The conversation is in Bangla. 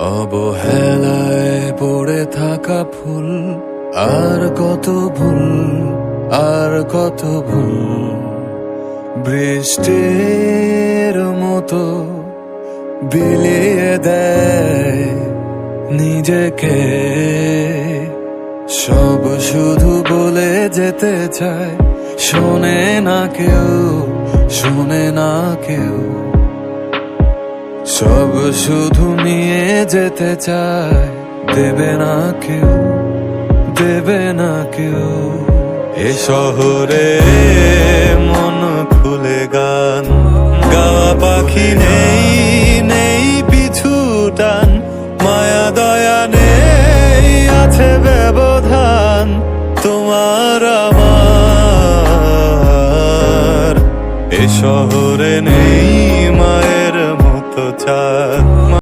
অবহেলায় পড়ে থাকা ফুল, আর কত ভুল, আর কত ভুল। বৃষ্টির মতো বিলিয়ে দেয় নিজেকে, সব শুধু বলে যেতে চায়, শোনে না কেউ, শোনে না কেউ। সব শুধু নিয়ে যেতে চায়, দেবে না কেউ, দেবে না কেউ। এ শহরে মন খুলে গান গাওয়া পাখি নেই, নেই পিছু টান, মায়া দয়া নেই, আছে ব্যবধান তোমার আমার। এ শহরে নেই মায়ের মতো চাঁদ।